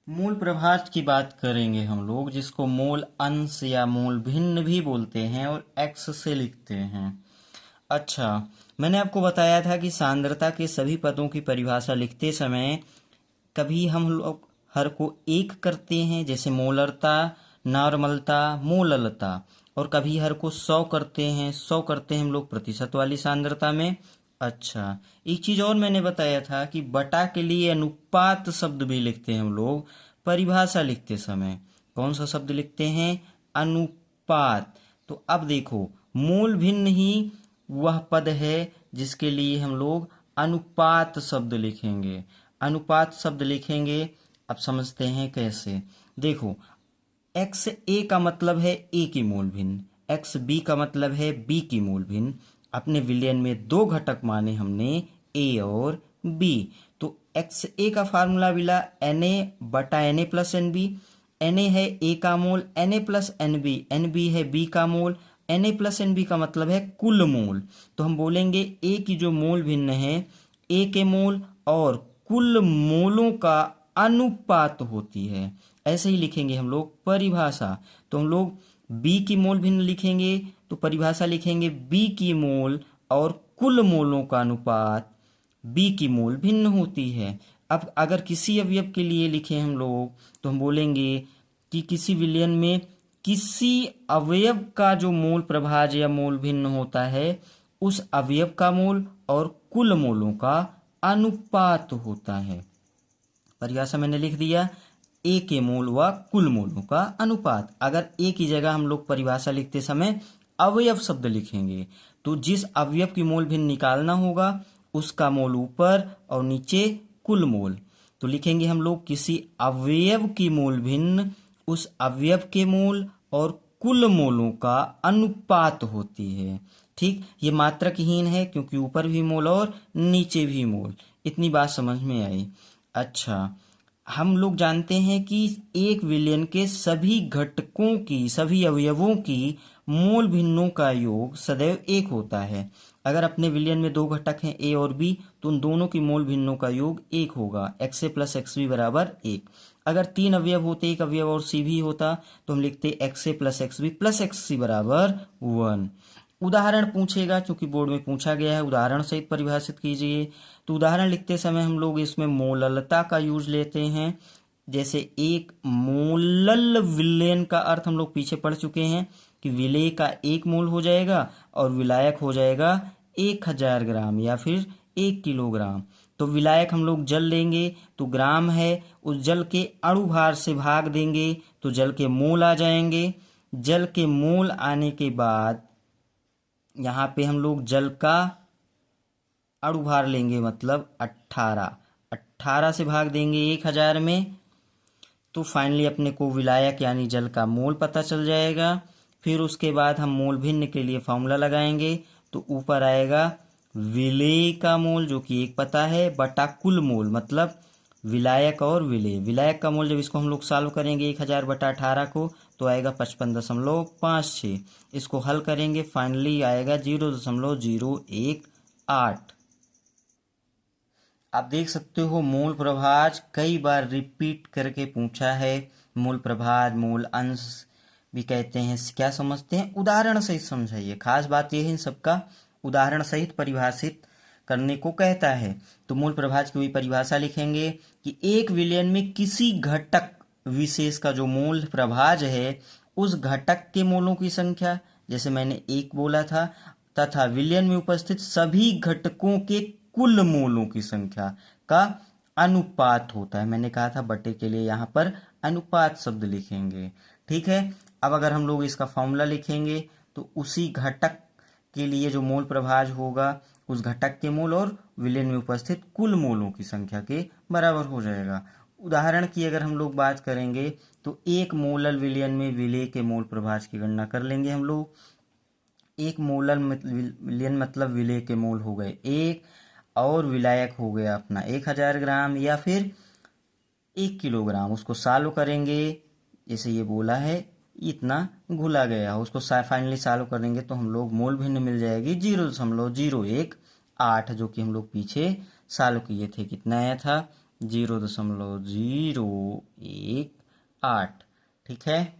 मूल प्रभाज की बात करेंगे हम लोग, जिसको मूल अंश या मूल भिन्न भी बोलते हैं और एक्स से लिखते हैं। अच्छा, मैंने आपको बताया था कि सांद्रता के सभी पदों की परिभाषा लिखते समय कभी हम लोग हर को एक करते हैं, जैसे मोलरता, नॉर्मलता, मोललता, और कभी हर को 100 करते हैं। 100 करते हैं हम लोग प्रतिशत वाली सांद्रता में। अच्छा, एक चीज और मैंने बताया था कि बटा के लिए अनुपात शब्द भी लिखते हैं हम लोग परिभाषा लिखते समय। कौन सा शब्द लिखते हैं? अनुपात। तो अब देखो, मूल भिन्न ही वह पद है जिसके लिए हम लोग अनुपात शब्द लिखेंगे। अनुपात शब्द लिखेंगे, अब समझते हैं कैसे। देखो, एक्स ए का मतलब है ए की मूल भिन्न, एक्स बी का मतलब है बी की मूल भिन्न। अपने विलयन में दो घटक माने हमने ए और बी। तो एक्स ए का फार्मूला मिला एन ए बटा N A plus N B. N A है ए का mole, N A plus N B है बी का mole. N A plus N B का मतलब है कुल मोल। तो हम बोलेंगे ए की जो मोल भिन्न है, ए के मोल और कुल मोलों का अनुपात होती है। ऐसे ही लिखेंगे हम लोग परिभाषा। तो हम लोग बी की मोल भिन्न लिखेंगे तो परिभाषा लिखेंगे बी की मोल और कुल मोलों का अनुपात बी की मोल भिन्न होती है। अब अगर किसी अवयव के लिए लिखें हम लोग, तो हम बोलेंगे कि किसी विलयन में किसी अवयव का जो मोल प्रभाज या मोल भिन्न होता है, उस अवयव का मोल और कुल मोलों का अनुपात होता है। परिभाषा मैंने लिख दिया, ए के मोल व कुल मोलों का अनुपात। अगर ए की जगह हम लोग परिभाषा लिखते समय अवयव शब्द लिखेंगे, तो जिस अवयव की मोल भिन्न निकालना होगा उसका मोल ऊपर और नीचे कुल मोल। तो लिखेंगे हम लोग किसी अवयव की मोल भिन्न उस अवयव के मोल और कुल मोलों का अनुपात होती है। ठीक, ये मात्रकहीन है क्योंकि ऊपर भी मोल और नीचे भी मोल। इतनी बात समझ में आई। अच्छा, हम लोग जानते हैं कि एक विलयन के सभी घटकों की, सभी अवयवों की मोल भिन्नों का योग सदैव एक होता है। अगर अपने विलयन में दो घटक हैं ए और बी, तो उन दोनों की मोल भिन्नों का योग एक होगा, x A plus X B बराबर एक। अगर तीन अवयव होते, एक अवयव और सी भी होता, तो हम लिखते X A plus X B plus X C बराबर 1। उदाहरण पूछेगा, चूंकि बोर्ड में पूछा गया है, उदाहरण सहित परिभाषित कीजिए। तो उदाहरण लिखते समय हम लोग इसमें मोललता का यूज लेते हैं। जैसे एक मोलल विलयन का अर्थ हम लोग पीछे पढ़ चुके हैं कि विलेय का एक मोल हो जाएगा और विलायक हो जाएगा 1000 ग्राम या फिर 1 किलोग्राम। तो विलायक हम लोग जल लेंगे तो ग्राम है, उस जल के अणुभार से भाग देंगे तो जल के मोल आ जाएंगे। जल के मोल आने के बाद यहाँ पे हम लोग जल का अणुभार लेंगे, मतलब 18 से भाग देंगे 1000 में, तो फाइनली अपने को विलायक यानी जल का मोल पता चल जाएगा। फिर उसके बाद हम मोल भिन्न के लिए फॉर्मूला लगाएंगे, तो ऊपर आएगा विलेय का मोल जो कि एक पता है बटा कुल मोल, मतलब विलायक और विलेय। विलायक का मोल जब इसको हम लोग सॉल्व करेंगे 1000 बटा 18 को, तो आएगा 55.56। इसको हल करेंगे, फाइनली आएगा 0.018। आप देख सकते हो मूल प्रभाज कई बार रिपीट करके पूछा है। मूल प्रभाज, मूल अंश भी कहते हैं। क्या समझते हैं? उदाहरण सहित समझाइए। खास बात यह है इन सबका उदाहरण सहित परिभाषित करने को कहता है। तो मूल प्रभाज की वही परिभाषा लिखेंगे कि एक विलयन में किसी घटक विशेष का जो मूल प्रभाज है, उस घटक के मोलों की संख्या, जैसे मैंने एक बोला था, तथा विलयन में उपस्थित सभी घटकों के कुल मोलों की संख्या का अनुपात होता है। मैंने कहा था बटे के लिए यहाँ पर अनुपात शब्द लिखेंगे। ठीक है, अब अगर हम लोग इसका फॉर्मूला लिखेंगे तो उसी घटक के लिए जो मोल प्रभाज होगा, उस घटक के मोल और विलयन में उपस्थित कुल मोलों की संख्या के बराबर हो जाएगा। उदाहरण की अगर हम लोग बात करेंगे तो एक मोलल विलयन में विलेय के मोल प्रभाज की गणना कर लेंगे हम लोग। एक मोलल विलयन मतलब विलेय के मोल हो गए 1 और विलायक हो गया अपना 1000 ग्राम या फिर 1 किलोग्राम। उसको सॉल्व करेंगे, जैसे ये बोला है इतना घुला गया, उसको फाइनली सॉल्व करेंगे तो हम लोग मोल भिन्न मिल जाएगी 0.018, जो कि हम लोग पीछे सॉल्व किए थे। कितना आया था? 0.018 8। ठीक है,